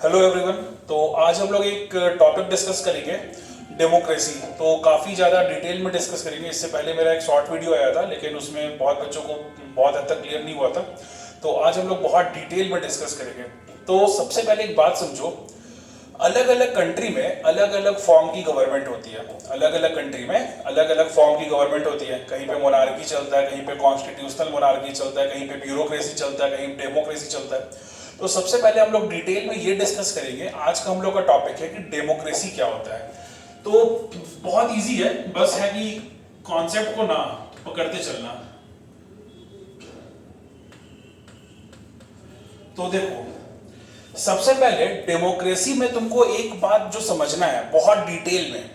Hello everyone. तो आज हम लोग एक टॉपिक डिस्कस करेंगे, डेमोक्रेसी। तो काफ़ी ज़्यादा डिटेल में डिस्कस करेंगे। इससे पहले मेरा एक शॉर्ट वीडियो आया था, लेकिन उसमें बहुत बच्चों को बहुत हद तक क्लियर नहीं हुआ था। तो आज हम लोग बहुत डिटेल में डिस्कस करेंगे। तो सबसे पहले एक बात समझो, अलग अलग कंट्री में अलग अलग फॉर्म की गवर्नमेंट होती है। अलग अलग कंट्री में अलग अलग फॉर्म की गवर्नमेंट होती है। कहीं पे मोनार्की चलता है, कहीं पे कॉन्स्टिट्यूशनल मोनार्की चलता है, कहीं पे ब्यूरोक्रेसी चलता है, कहीं डेमोक्रेसी चलता है। तो सबसे पहले हम लोग डिटेल में ये डिस्कस करेंगे। आज का हम लोग का टॉपिक है कि डेमोक्रेसी क्या होता है। तो बहुत इजी है, बस है कि कॉन्सेप्ट को ना पकड़ते चलना। तो देखो, सबसे पहले डेमोक्रेसी में तुमको एक बात जो समझना है बहुत डिटेल में,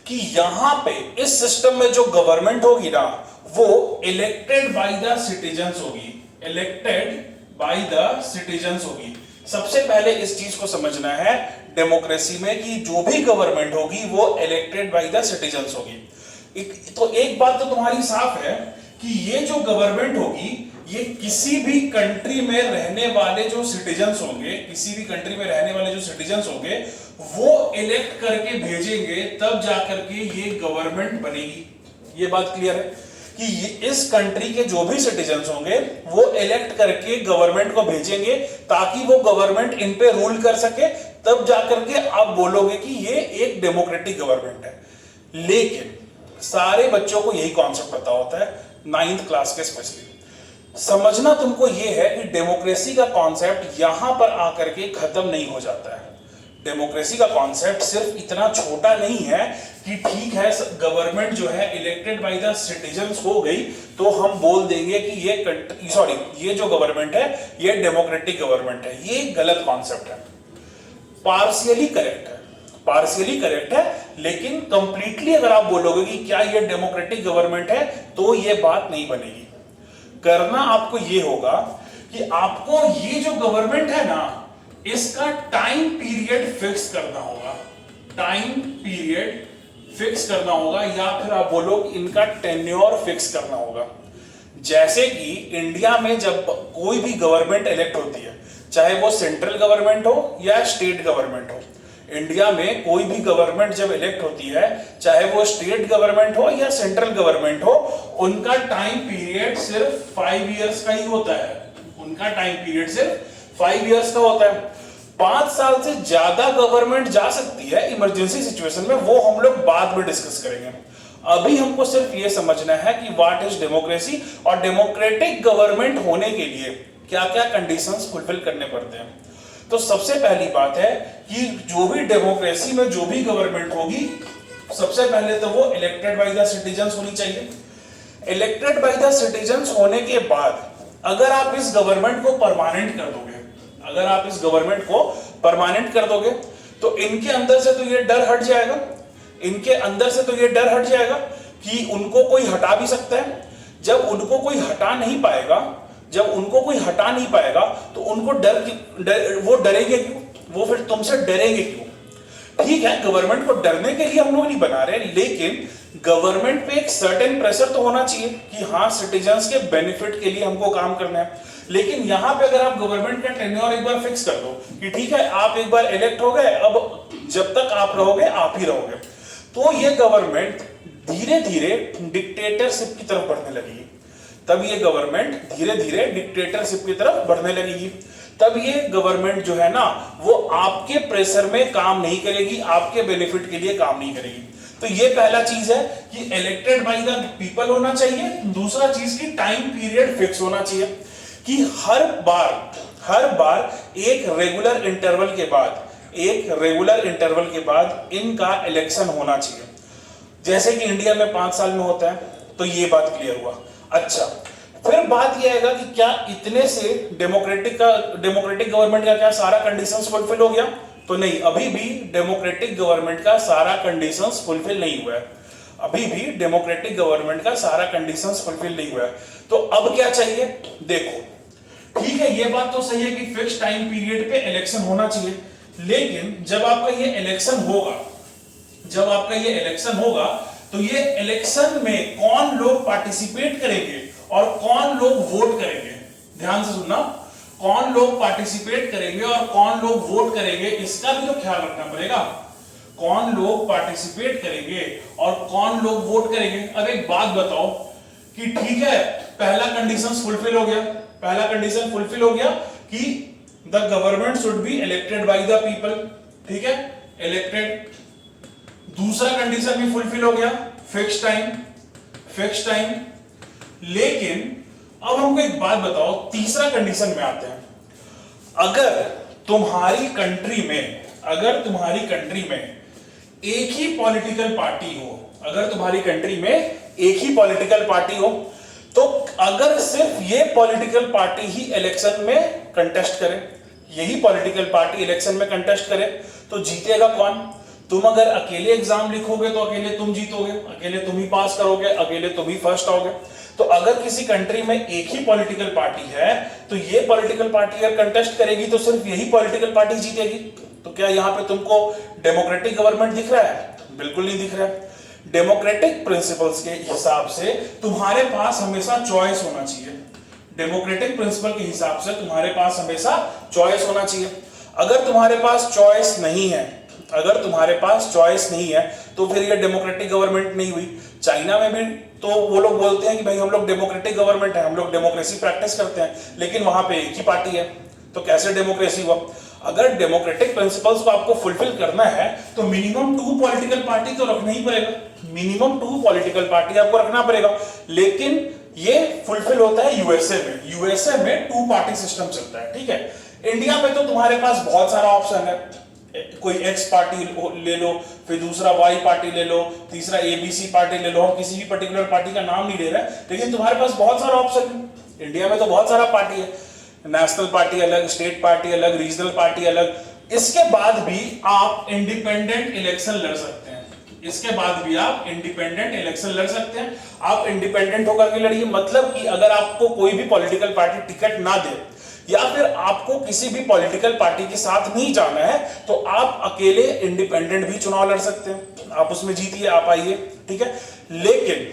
कि यहां पे इस सिस्टम में जो गवर्नमेंट होगी ना, वो इलेक्टेड बाय द सिटीजंस होगी। इलेक्टेड बाय द सिटीजंस होगी। सबसे पहले इस चीज को समझना है डेमोक्रेसी में, कि जो भी गवर्नमेंट होगी वो इलेक्टेड बाय द सिटीजंस होगी। तो एक बात तो तुम्हारी साफ है कि ये जो गवर्नमेंट होगी, ये किसी भी कंट्री में रहने वाले जो सिटीजंस होंगे, किसी भी कंट्री में रहने वाले जो सिटीजंस होंगे, वो इलेक्ट करके भेजेंगे, तब जाकर के ये गवर्नमेंट बनेगी। ये बात क्लियर है कि इस कंट्री के जो भी सिटीजंस होंगे वो इलेक्ट करके गवर्नमेंट को भेजेंगे, ताकि वो गवर्नमेंट इन पे रूल कर सके। तब जाकर के आप बोलोगे कि ये एक डेमोक्रेटिक गवर्नमेंट है। लेकिन सारे बच्चों को यही कॉन्सेप्ट पता होता है, 9th क्लास के स्पेशली। समझना तुमको ये है कि डेमोक्रेसी का कॉन्सेप्ट यहां पर आकर के खत्म नहीं हो जाता है। डेमोक्रेसी का कॉन्सेप्ट सिर्फ इतना छोटा नहीं है कि ठीक है गवर्नमेंट जो है इलेक्टेड बाय द सिटीजंस हो गई, तो हम बोल देंगे कि ये जो गवर्नमेंट है ये डेमोक्रेटिक गवर्नमेंट है। ये गलत कॉन्सेप्ट है। पार्शियली करेक्ट है, पार्शियली करेक्ट है, लेकिन कंप्लीटली अगर आप बोलोगे कि क्या ये डेमोक्रेटिक गवर्नमेंट है, तो ये बात नहीं बनेगी। करना आपको ये होगा कि आपको ये जो गवर्नमेंट है ना, इसका टाइम पीरियड फिक्स करना होगा। टाइम पीरियड फिक्स करना होगा, या फिर आप बोलो इनका टेन्योर फिक्स करना होगा। जैसे कि इंडिया में जब कोई भी गवर्नमेंट इलेक्ट होती है, चाहे वो सेंट्रल गवर्नमेंट हो या स्टेट गवर्नमेंट हो, इंडिया में कोई भी गवर्नमेंट जब इलेक्ट होती है, चाहे वो स्टेट गवर्नमेंट हो या सेंट्रल गवर्नमेंट हो, उनका टाइम पीरियड सिर्फ 5 इयर्स का ही होता है। उनका टाइम पीरियड सिर्फ 5 इयर्स का होता है। 5 साल से ज्यादा गवर्नमेंट जा सकती है इमरजेंसी सिचुएशन में, वो हम लोग बाद में डिस्कस करेंगे। अभी हमको सिर्फ ये समझना है कि व्हाट इज डेमोक्रेसी, और डेमोक्रेटिक गवर्नमेंट होने के लिए क्या क्या कंडीशंस फुलफिल करने पड़ते हैं। तो सबसे पहली बात है कि जो भी डेमोक्रेसी में जो भी गवर्नमेंट होगी, सबसे पहले तो वो इलेक्टेड बाय द सिटीजंस होनी चाहिए। इलेक्टेड बाय द सिटीजंस होने के बाद अगर आप इस गवर्नमेंट को परमानेंट कर दोगे, अगर आप इस गवर्नमेंट को परमानेंट कर दोगे, तो इनके अंदर से तो ये डर हट जाएगा। इनके अंदर से तो ये डर हट जाएगा कि उनको कोई हटा भी सकता है। जब उनको कोई हटा नहीं पाएगा, जब उनको कोई हटा नहीं पाएगा, तो उनको वो डरेंगे क्यों? वो फिर तुमसे डरेंगे क्यों? ठीक है, गवर्नमेंट को डरने के लिए हम लोग नहीं बना रहे, लेकिन गवर्नमेंट पे एक सर्टेन प्रेशर तो होना चाहिए कि हाँ, सिटीजंस के बेनिफिट के लिए हमको काम करना है। लेकिन यहां पे अगर आप गवर्नमेंट का टेन्योर एक बार फिक्स कर दो कि ठीक है, आप एक बार इलेक्ट हो गए, अब जब तक आप रहोगे आप ही रहोगे, तो ये गवर्नमेंट धीरे धीरे डिक्टेटरशिप की तरफ बढ़ने लगेगी। तब ये गवर्नमेंट धीरे धीरे डिक्टेटरशिप की तरफ बढ़ने लगेगी। तब ये गवर्नमेंट जो है ना, वो आपके प्रेशर में काम नहीं करेगी, आपके बेनिफिट के लिए काम नहीं करेगी। तो ये पहला चीज है कि इलेक्टेड बाय द पीपल होना चाहिए। दूसरा चीज की टाइम पीरियड फिक्स होना चाहिए, कि हर बार एक रेगुलर इंटरवल के बाद इनका इलेक्शन होना चाहिए। जैसे कि इंडिया में 5 साल में होता है। तो ये बात क्लियर हुआ। अच्छा, फिर बात यह आएगा कि क्या इतने से डेमोक्रेटिक गवर्नमेंट का क्या सारा कंडीशंस फुलफिल हो गया? तो नहीं, अभी भी डेमोक्रेटिक गवर्नमेंट का सारा कंडीशंस फुलफिल नहीं हुआ है। अभी भी डेमोक्रेटिक गवर्नमेंट का सारा कंडीशंस फुलफिल नहीं हुआ है। तो अब क्या चाहिए? देखो, ठीक है, ये बात तो सही है कि फिक्स टाइम पीरियड पे इलेक्शन होना चाहिए, लेकिन जब आपका ये इलेक्शन होगा, तो ये इलेक्शन में कौन लोग पार्टिसिपेट करेंगे और कौन लोग वोट करेंगे? ध्यान से सुनना, कौन लोग पार्टिसिपेट करेंगे और कौन लोग वोट करेंगे, इसका भी तो ख्याल रखना पड़ेगा। कौन लोग पार्टिसिपेट करेंगे और कौन लोग वोट करेंगे। अब एक बात बताओ कि ठीक है, पहला कंडीशन फुलफिल हो गया, पहला कंडीशन फुलफिल हो गया कि the government should be elected by the people, ठीक है, इलेक्टेड। दूसरा कंडीशन भी फुलफिल हो गया, फिक्स टाइम, फिक्स टाइम। लेकिन अब हमको एक बात बताओ, तीसरा कंडीशन में आते हैं। अगर तुम्हारी कंट्री में, अगर तुम्हारी कंट्री में एक ही पॉलिटिकल पार्टी हो, अगर तुम्हारी कंट्री में एक ही पॉलिटिकल पार्टी हो, तो अगर सिर्फ ये पॉलिटिकल पार्टी ही इलेक्शन में कंटेस्ट करे, यही पॉलिटिकल पार्टी इलेक्शन में कंटेस्ट करे, तो जीतेगा कौन? तुम अगर अकेले एग्जाम लिखोगे तो अकेले तुम जीतोगे, अकेले तुम ही पास करोगे, अकेले तुम ही फर्स्ट आओगे। तो अगर किसी कंट्री में एक ही पॉलिटिकल पार्टी है, तो ये पॉलिटिकल पार्टी अगर कंटेस्ट करेगी तो सिर्फ यही पॉलिटिकल पार्टी जीतेगी। तो क्या यहां पे तुमको डेमोक्रेटिक गवर्नमेंट दिख रहा है? बिल्कुल नहीं दिख रहा है। डेमोक्रेटिक प्रिंसिपल्स के हिसाब से तुम्हारे पास हमेशा चॉइस होना चाहिए। डेमोक्रेटिक प्रिंसिपल के हिसाब से तुम्हारे पास हमेशा चॉइस होना चाहिए। अगर तुम्हारे पास चॉइस नहीं है, अगर तुम्हारे पास चॉइस नहीं है, तो फिर ये डेमोक्रेटिक गवर्नमेंट नहीं हुई। चाइना में भी तो वो लोग बोलते हैं कि भाई हम लोग डेमोक्रेटिक गवर्नमेंट है, हम लोग डेमोक्रेसी प्रैक्टिस करते हैं, लेकिन वहां पे एक ही पार्टी है, तो कैसे डेमोक्रेसी हुआ? अगर डेमोक्रेटिक प्रिंसिपल्स को आपको फुलफिल करना है तो मिनिमम 2 पॉलिटिकल पार्टी तो रखना ही पड़ेगा, मिनिमम 2 पॉलिटिकल पार्टी आपको रखना पड़ेगा। लेकिन ये फुलफिल होता है यूएसए में, यूएसए में 2 पार्टी सिस्टम चलता है, ठीक है। इंडिया में तो तुम्हारे पास बहुत सारा ऑप्शन है, कोई एक्स पार्टी ले लो, फिर दूसरा वाई पार्टी ले लो, तीसरा एबीसी पार्टी ले लो। हम किसी भी पर्टिकुलर पार्टी का नाम नहीं ले रहे, लेकिन तुम्हारे पास बहुत सारा ऑप्शन है। इंडिया में तो बहुत सारा पार्टी है, नेशनल पार्टी अलग, स्टेट पार्टी अलग, रीजनल पार्टी अलग। इसके बाद भी आप इंडिपेंडेंट इलेक्शन लड़ सकते हैं, इसके बाद भी आप इंडिपेंडेंट इलेक्शन लड़ सकते हैं। आप इंडिपेंडेंट होकर के लड़िए, मतलब कि अगर आपको कोई भी पॉलिटिकल पार्टी टिकट ना दे या फिर आपको किसी भी पॉलिटिकल पार्टी के साथ नहीं जाना है, तो आप अकेले इंडिपेंडेंट भी चुनाव लड़ सकते हैं, आप उसमें जीतिए, आप आइए, ठीक है। लेकिन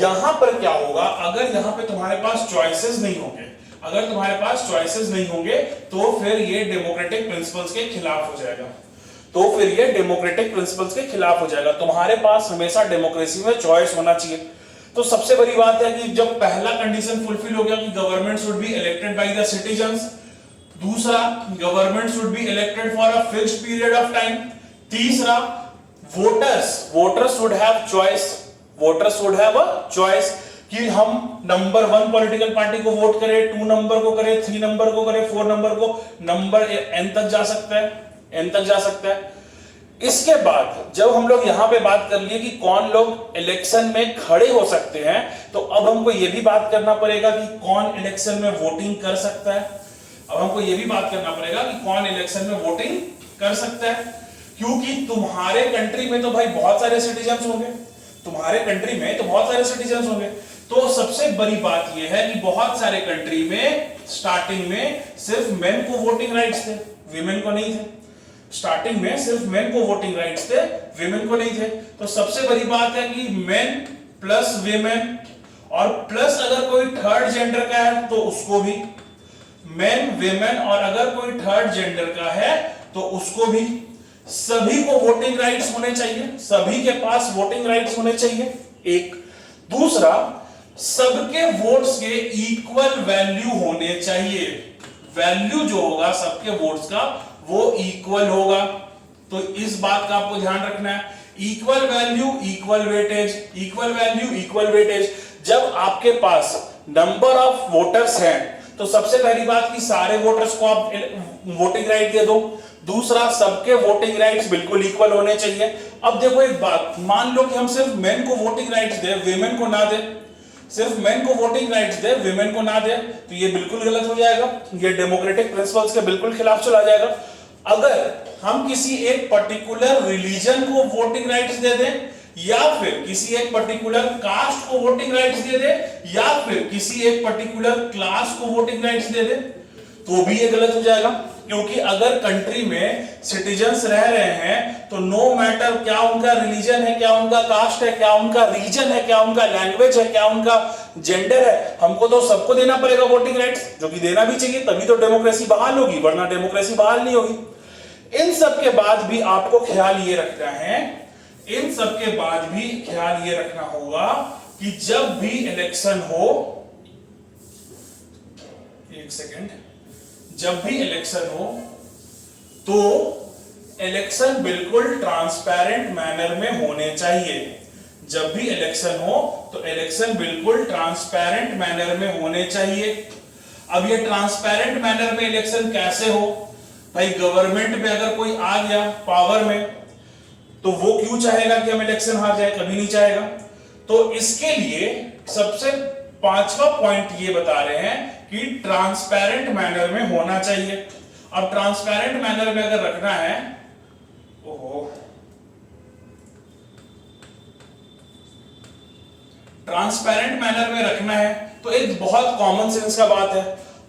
यहां पर क्या होगा, अगर यहां पे तुम्हारे पास चॉइसेस नहीं होंगे, अगर तुम्हारे पास चॉइसेस नहीं होंगे, तो फिर ये डेमोक्रेटिक प्रिंसिपल्स के खिलाफ हो जाएगा, तो फिर ये डेमोक्रेटिक प्रिंसिपल्स के खिलाफ हो जाएगा। तुम्हारे पास हमेशा डेमोक्रेसी में चॉइस होना चाहिए। तो सबसे बड़ी बात है कि जब पहला कंडीशन फुलफिल हो गया कि government should be elected by the citizens, दूसरा government should be elected for a fixed period of time, तीसरा voters should have choice, voters should have a choice कि हम नंबर 1 पॉलिटिकल पार्टी को vote करें, 2 number को करें, 3 number को करें, 4 नंबर को, नंबर n तक जा सकता है, n तक जा सकता है। इसके बाद जब हम लोग यहां पे बात कर लिए कि कौन लोग इलेक्शन में खड़े हो सकते हैं, तो अब हमको ये भी बात करना पड़ेगा कि कौन इलेक्शन में वोटिंग कर सकता है। अब हमको ये भी बात करना पड़ेगा कि कौन इलेक्शन में वोटिंग कर सकता है, क्योंकि तुम्हारे कंट्री में तो भाई बहुत सारे सिटीजन्स होंगे, तुम्हारे कंट्री में तो बहुत सारे सिटीजन्स होंगे। तो सबसे बड़ी बात यह है कि बहुत सारे कंट्री में स्टार्टिंग में सिर्फ मेन को वोटिंग राइट्स थे, वीमेन को नहीं थे। स्टार्टिंग में सिर्फ मेन को वोटिंग राइट्स थे, वीमेन को नहीं थे। तो सबसे बड़ी बात है कि मेन प्लस वीमेन, और प्लस अगर कोई थर्ड जेंडर का है तो उसको भी, मेन वीमेन, और अगर कोई थर्ड जेंडर का है तो उसको भी, सभी को वोटिंग राइट्स होने चाहिए, सभी के पास वोटिंग राइट्स होने चाहिए, एक। दूसरा, सबके वोट्स के इक्वल वैल्यू होने चाहिए, वैल्यू जो होगा सबके वोट्स का वो इक्वल होगा। तो इस बात का आपको ध्यान रखना है, equal value equal weightage, equal value equal weightage. जब आपके पास नंबर ऑफ वोटर्स हैं तो सबसे पहली बात कि सारे वोटर्स को आप वोटिंग राइट दे दो। दूसरा, सबके वोटिंग राइट्स बिल्कुल इक्वल होने चाहिए। अब देखो एक बात, मान लो कि हम सिर्फ मेन को वोटिंग राइट्स दे, वीमेन को ना दे, सिर्फ मेन को वोटिंग राइट्स दे, वीमेन को ना दे, तो ये बिल्कुल गलत हो जाएगा, ये डेमोक्रेटिक प्रिंसिपल्स के बिल्कुल खिलाफ चला जाएगा। अगर हम किसी एक पर्टिकुलर रिलीजन को वोटिंग राइट्स दे दें, या फिर किसी एक पर्टिकुलर कास्ट को वोटिंग राइट्स दे दे, या फिर किसी एक पर्टिकुलर क्लास को वोटिंग राइट्स दे दे, तो भी ये गलत हो जाएगा। क्योंकि अगर कंट्री में सिटीजन्स रह रहे हैं तो नो मैटर क्या उनका रिलीजन है, क्या उनका कास्ट है, क्या उनका रीजन है, क्या उनका लैंग्वेज है, क्या उनका जेंडर है, हमको तो सबको देना पड़ेगा वोटिंग राइट्स, जो कि देना भी चाहिए, तभी तो डेमोक्रेसी बहाल होगी, वरना डेमोक्रेसी बहाल नहीं होगी। इन सब के बाद भी आपको ख्याल ये रखना है, इन सब के बाद भी ख्याल ये रखना होगा कि जब भी इलेक्शन हो, एक सेकेंड, जब भी इलेक्शन हो तो इलेक्शन बिल्कुल ट्रांसपेरेंट मैनर में होने चाहिए। जब भी इलेक्शन हो तो इलेक्शन बिल्कुल ट्रांसपेरेंट मैनर में होने चाहिए। अब ये ट्रांसपेरेंट मैनर में इलेक्शन कैसे हो भाई? गवर्नमेंट में अगर कोई आ गया पावर में तो वो क्यों चाहेगा कि हम इलेक्शन हार जाए? कभी नहीं चाहेगा। तो इसके लिए सबसे पांचवा पॉइंट ये बता रहे हैं कि ट्रांसपेरेंट मैनर में होना चाहिए। अब ट्रांसपेरेंट मैनर में अगर रखना है, ट्रांसपेरेंट मैनर में रखना है तो एक बहुत कॉमन सेंस का बात है,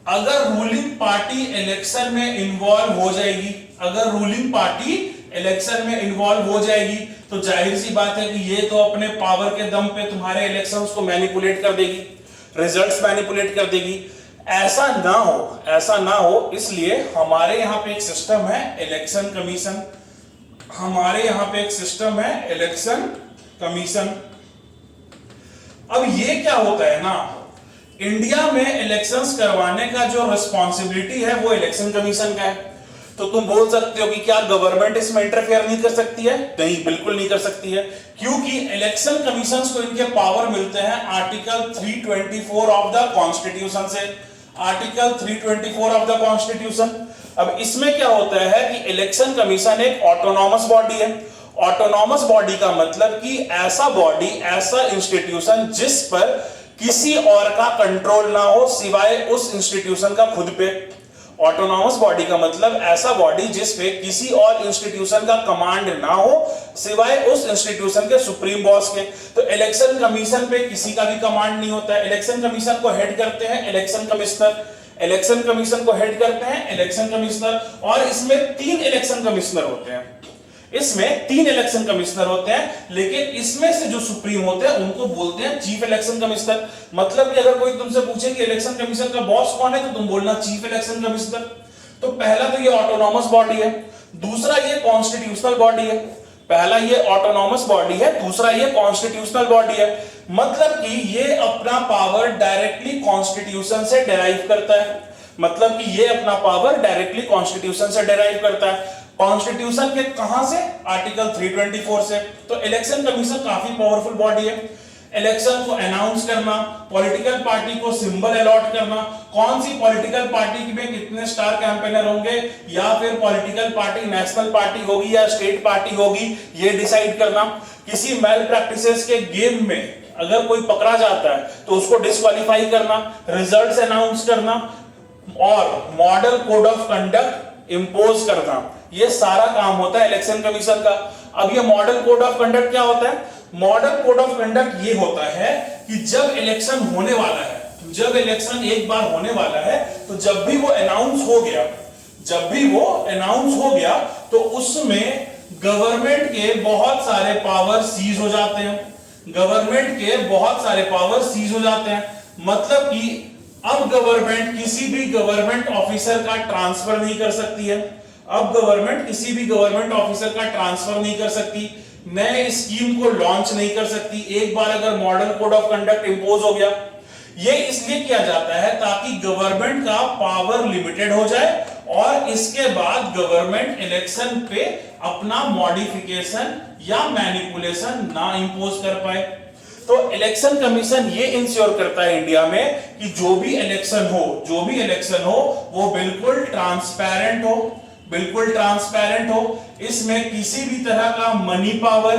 अगर रूलिंग पार्टी इलेक्शन में इन्वॉल्व हो जाएगी, अगर रूलिंग पार्टी इलेक्शन में इन्वॉल्व हो जाएगी तो जाहिर सी बात है कि ये तो अपने पावर के दम पे तुम्हारे इलेक्शंस को मैनिपुलेट कर देगी, रिजल्ट्स मैनिपुलेट कर देगी। ऐसा ना हो, ऐसा ना हो, इसलिए हमारे यहां पे एक सिस्टम है इलेक्शन कमीशन, हमारे यहां पे एक सिस्टम है इलेक्शन कमीशन। अब ये क्या होता है ना, इंडिया में इलेक्शंस करवाने का जो रिस्पॉन्सिबिलिटी है वो इलेक्शन कमीशन का है। तो तुम बोल सकते हो कि क्या गवर्नमेंट इसमें इंटरफेयर नहीं कर सकती है? नहीं, बिल्कुल नहीं कर सकती है, क्योंकि इलेक्शन कमीशन को इनके पावर मिलते हैं आर्टिकल 324 ऑफ द कॉन्स्टिट्यूशन से, आर्टिकल 324 ऑफ द कॉन्स्टिट्यूशन। अब इसमें क्या होता है कि इलेक्शन कमीशन एक ऑटोनॉमस बॉडी है। ऑटोनॉमस बॉडी का मतलब कि ऐसा बॉडी, ऐसा इंस्टीट्यूशन जिस पर किसी और का कंट्रोल ना हो सिवाय उस इंस्टीट्यूशन का खुद पे। ऑटोनॉमस बॉडी का मतलब ऐसा बॉडी जिस पे किसी और इंस्टीट्यूशन का कमांड ना हो सिवाय उस इंस्टीट्यूशन के सुप्रीम बॉस के। तो इलेक्शन कमीशन पे किसी का भी कमांड नहीं होता है। इलेक्शन कमीशन को हेड करते हैं इलेक्शन कमिश्नर, इलेक्शन कमीशन को हेड करते हैं इलेक्शन कमिश्नर, और इसमें 3 इलेक्शन कमिश्नर होते हैं, इसमें 3 इलेक्शन कमिश्नर होते हैं, लेकिन इसमें से जो सुप्रीम होते हैं उनको बोलते हैं चीफ इलेक्शन कमिश्नर। मतलब कि अगर कोई तुमसे पूछे कि इलेक्शन कमीशन का बॉस कौन है तो तुम बोलना चीफ इलेक्शन कमिश्नर। तो पहला तो ये ऑटोनॉमस बॉडी है, दूसरा ये कॉन्स्टिट्यूशनल बॉडी है। पहला ये ऑटोनॉमस बॉडी है, दूसरा ये कॉन्स्टिट्यूशनल बॉडी है। मतलब कि ये अपना पावर डायरेक्टली कॉन्स्टिट्यूशन से डेराइव करता है, मतलब कि ये अपना पावर डायरेक्टली कॉन्स्टिट्यूशन से डेराइव करता है। कॉन्स्टिट्यूशन के कहां से? आर्टिकल 324 से। तो इलेक्शन कमीशन काफी पावरफुल बॉडी है। इलेक्शन को अनाउंस करना, पॉलिटिकल पार्टी को सिंबल अलॉट करना, कौन सी पॉलिटिकल पार्टी में कितने स्टार कैंपेनर होंगे, या फिर पॉलिटिकल पार्टी नेशनल पार्टी होगी या स्टेट पार्टी होगी, ये डिसाइड करना। किसी मैल प्रैक्टिसेस के गेम में अगर कोई पकड़ा जाता है तो उसको डिस्क्वालीफाई करना, रिजल्ट्स अनाउंस करना और model code of conduct impose करना, ये सारा काम होता है इलेक्शन कमीशन का। अब ये मॉडल कोड ऑफ कंडक्ट क्या होता है? मॉडल कोड ऑफ कंडक्ट ये होता है कि जब इलेक्शन होने वाला है, जब इलेक्शन एक बार होने वाला है, तो जब भी वो अनाउंस हो गया, जब भी वो अनाउंस हो गया तो उसमें गवर्नमेंट के बहुत सारे पावर सीज हो जाते हैं, गवर्नमेंट के बहुत सारे पावर सीज हो जाते हैं। मतलब कि अब गवर्नमेंट किसी भी गवर्नमेंट ऑफिसर का ट्रांसफर नहीं कर सकती है, अब गवर्नमेंट किसी भी गवर्नमेंट ऑफिसर का ट्रांसफर नहीं कर सकती, नए स्कीम को लॉन्च नहीं कर सकती, एक बार अगर model code of conduct impose हो गया। ये इसलिए किया जाता है ताकि गवर्नमेंट का पावर लिमिटेड हो जाए और इसके बाद गवर्नमेंट इलेक्शन पे अपना मॉडिफिकेशन या मैनिपुलेशन ना इंपोज कर पाए। तो इलेक्शन कमीशन ये इंश्योर करता है इंडिया में कि जो भी इलेक्शन हो, जो भी इलेक्शन हो वो बिल्कुल ट्रांसपेरेंट हो, बिल्कुल ट्रांसपेरेंट हो। इसमें किसी भी तरह का मनी पावर,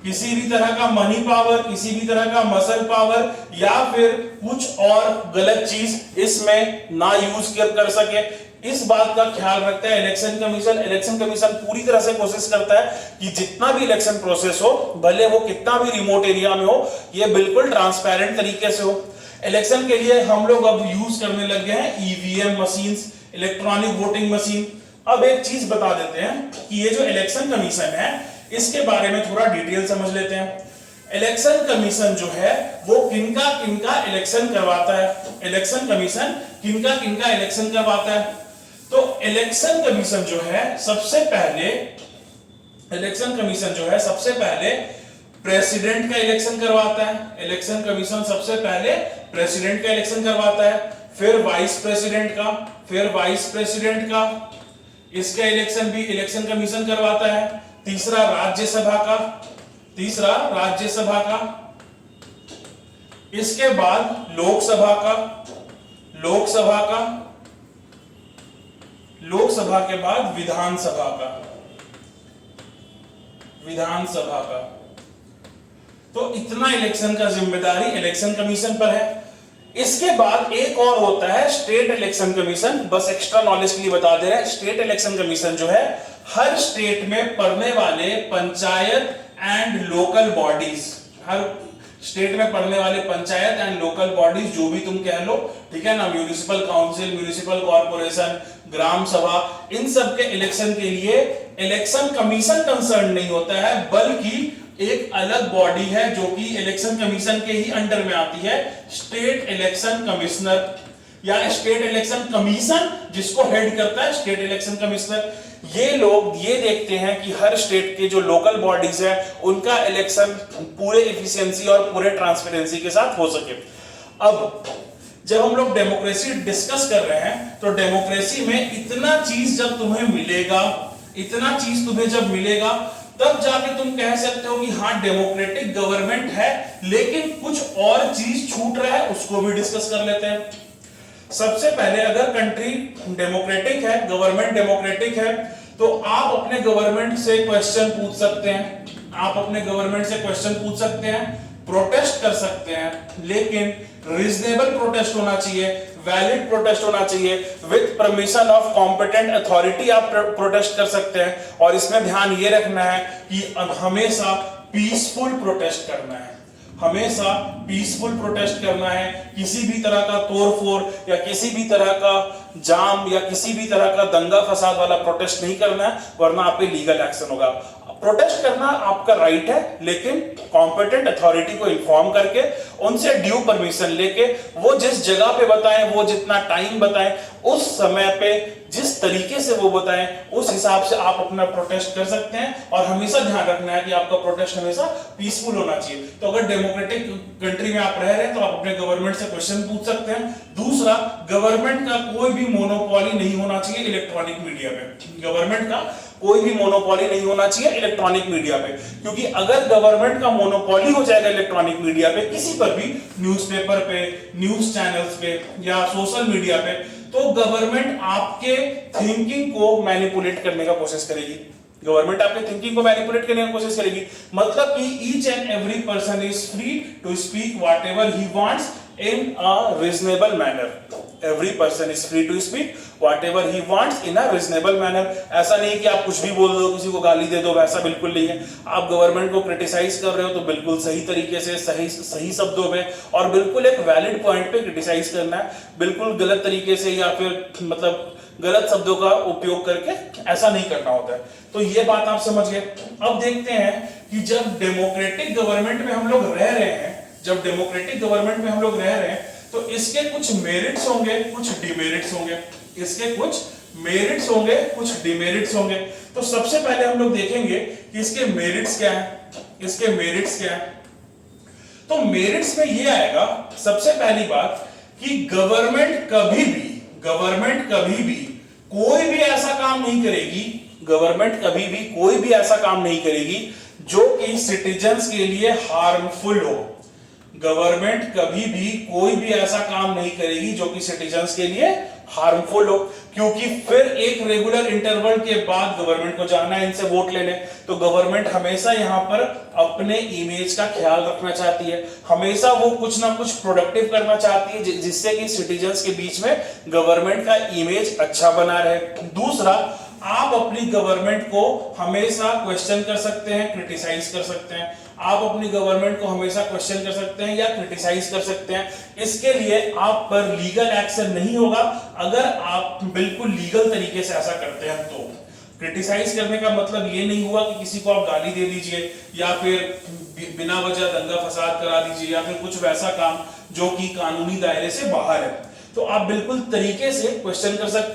किसी भी तरह का मनी पावर, किसी भी तरह का मसल पावर या फिर कुछ और गलत चीज इसमें ना यूज कर सके, इस बात का ख्याल रखता है इलेक्शन कमीशन। इलेक्शन कमीशन पूरी तरह से कोशिश करता है कि जितना भी इलेक्शन प्रोसेस हो, भले वो कितना भी रिमोट एरिया में हो, ये बिल्कुल ट्रांसपेरेंट तरीके से हो। इलेक्शन के लिए हम लोग अब यूज करने लग गए हैं EVM machines, electronic voting machine. अब एक चीज बता देते हैं कि ये जो इलेक्शन कमीशन है इसके बारे में थोड़ा डिटेल समझ लेते हैं। इलेक्शन कमीशन जो है वो किनका किनका इलेक्शन करवाता है, इलेक्शन कमीशन किनका किनका इलेक्शन करवाता है। तो इलेक्शन कमीशन जो है सबसे पहले, इलेक्शन कमीशन जो है सबसे पहले प्रेसिडेंट का इलेक्शन करवाता है। इलेक्शन कमीशन सबसे पहले प्रेसिडेंट का इलेक्शन करवाता है, फिर वाइस प्रेसिडेंट का, फिर वाइस प्रेसिडेंट का, इसका इलेक्शन भी इलेक्शन कमीशन करवाता है। तीसरा राज्यसभा का, तीसरा राज्यसभा का, इसके बाद लोकसभा का, लोकसभा का, लोकसभा के बाद विधानसभा का, विधानसभा का। तो इतना इलेक्शन का जिम्मेदारी इलेक्शन कमीशन पर है। इसके बाद एक और होता है स्टेट इलेक्शन कमीशन। बस एक्स्ट्रा नॉलेज के लिए बता दे रहे हैं, स्टेट इलेक्शन कमीशन जो है हर स्टेट में पड़ने वाले panchayat and local bodies, her state में पड़ने वाले पंचायत एंड लोकल बॉडीज जो भी तुम कह लो, ठीक है ना, म्यूनिसिपल काउंसिल, म्यूनिसिपल कॉर्पोरेशन, ग्राम सभा, इन सब के इलेक्शन के लिए इलेक्शन कमीशन कंसर्न नहीं होता है, बल्कि एक अलग बॉडी है जो कि इलेक्शन कमीशन के ही अंडर में आती है, स्टेट इलेक्शन कमिश्नर या स्टेट इलेक्शन कमीशन, जिसको हेड करता है स्टेट इलेक्शन कमिश्नर। ये लोग ये देखते हैं कि हर स्टेट के जो लोकल बॉडीज है उनका इलेक्शन पूरे एफिशिएंसी और पूरे ट्रांसपेरेंसी के साथ हो सके। अब जब हम लोग डेमोक्रेसी डिस्कस कर रहे हैं तो डेमोक्रेसी में इतना चीज जब तुम्हें मिलेगा, इतना चीज तुम्हें जब मिलेगा तब जाके तुम कह सकते हो कि हाँ डेमोक्रेटिक गवर्नमेंट है, लेकिन कुछ और चीज छूट रहा है, उसको भी डिस्कस कर लेते हैं। सबसे पहले अगर कंट्री डेमोक्रेटिक है, गवर्नमेंट डेमोक्रेटिक है, तो आप अपने गवर्नमेंट से क्वेश्चन पूछ सकते हैं, आप अपने गवर्नमेंट से क्वेश्चन पूछ सकते हैं, प्रोटेस्ट कर सकते हैं, लेकिन रीजनेबल प्रोटेस्ट होना चाहिए, वैलिड प्रोटेस्ट होना चाहिए, with permission of competent authority आप प्रोटेस्ट कर सकते हैं। और इसमें ध्यान ये रखना है कि हमेशा पीसफुल प्रोटेस्ट करना है, हमेशा पीसफुल प्रोटेस्ट करना है, किसी भी तरह का तोड़फोड़ या किसी भी तरह का जाम या किसी भी तरह का दंगा फसाद वाला प्रोटेस्ट नहीं करना है, वरना आप पे लीगल एक्शन होगा। प्रोटेस्ट करना आपका राइट है, लेकिन कॉम्पिटेंट अथॉरिटी को इन्फॉर्म करके उनसे ड्यू परमिशन लेके वो जिस जगह पे बताएं, वो जितना टाइम बताएं, उस समय पे जिस तरीके से वो बताएं, उस हिसाब से आप अपना प्रोटेस्ट कर सकते हैं। और हमेशा ध्यान रखना है कि आपका प्रोटेस्ट हमेशा पीसफुल होना चाहिए। तो अगर डेमोक्रेटिक कंट्री में आप रह रहे हैं तो आप अपने गवर्नमेंट से क्वेश्चन पूछ सकते हैं। दूसरा, गवर्नमेंट का कोई भी मोनोपोली नहीं होना चाहिए इलेक्ट्रॉनिक मीडिया पे, गवर्नमेंट का कोई भी मोनोपोली नहीं होना चाहिए इलेक्ट्रॉनिक मीडिया पे, क्योंकि अगर गवर्नमेंट का मोनोपोली हो जाएगा इलेक्ट्रॉनिक मीडिया पे, किसी पर भी, न्यूज़पेपर पे, न्यूज चैनल्स पे या सोशल मीडिया पे, तो गवर्नमेंट आपके थिंकिंग को मैनिपुलेट करने का कोशिश करेगी, गवर्नमेंट आपके थिंकिंग को मैनिपुलेट करने की कोशिश करेगी। मतलब कि each and every person is free to speak whatever he wants in a reasonable manner. Every person is free to speak whatever he wants in a reasonable manner. ऐसा नहीं है कि आप कुछ भी बोल दो, किसी को गाली दे दो, वैसा बिल्कुल नहीं है। आप गवर्नमेंट को क्रिटिसाइज कर रहे हो तो बिल्कुल सही तरीके से, सही शब्दों में और बिल्कुल एक वैलिड पॉइंट पे क्रिटिसाइज करना है, बिल्कुल गलत तरीके से या फिर मतलब गलत शब्दों का उपयोग करके ऐसा नहीं करना होता है। तो ये बात आप समझ गए। अब देखते हैं कि जब डेमोक्रेटिक गवर्नमेंट में हम लोग रह रहे हैं, जब डेमोक्रेटिक गवर्नमेंट में हम लोग रह रहे हैं तो इसके कुछ मेरिट्स होंगे, कुछ डिमेरिट्स होंगे, इसके कुछ मेरिट्स होंगे, कुछ डिमेरिट्स होंगे। तो सबसे पहले हम लोग देखेंगे कि इसके मेरिट्स क्या है, इसके मेरिट्स क्या है। तो मेरिट्स में ये आएगा सबसे पहली बात कि गवर्नमेंट कभी भी कोई भी ऐसा काम नहीं करेगी, गवर्नमेंट कभी भी कोई भी ऐसा काम नहीं करेगी जो कि सिटीजन्स के लिए हार्मफुल हो। गवर्नमेंट कभी भी कोई भी ऐसा काम नहीं करेगी जो कि सिटीजन्स के लिए हार्मफुल हो, क्योंकि फिर एक रेगुलर इंटरवल के बाद गवर्नमेंट को जाना है इनसे वोट लेने। तो गवर्नमेंट हमेशा यहां पर अपने इमेज का ख्याल रखना चाहती है, हमेशा वो कुछ ना कुछ प्रोडक्टिव करना चाहती है जिससे कि सिटीजन्स के बीच में गवर्नमेंट का इमेज अच्छा बना रहे। दूसरा, आप अपनी गवर्नमेंट को हमेशा क्वेश्चन कर सकते हैं, क्रिटिसाइज कर सकते हैं। आप अपनी गवर्नमेंट को हमेशा क्वेश्चन कर सकते हैं या क्रिटिसाइज कर सकते हैं। इसके लिए आप पर लीगल एक्शन नहीं होगा अगर आप बिल्कुल लीगल तरीके से ऐसा करते हैं। तो क्रिटिसाइज करने का मतलब ये नहीं हुआ कि किसी को आप गाली दे दीजिए या फिर बिना वजह दंगा फसाद करा दीजिए या फिर कुछ वैसा काम जो कि कानूनी दायरे से बाहर है। तो आप बिल्कुल तरीके से क्वेश्चन कर सकते हैं।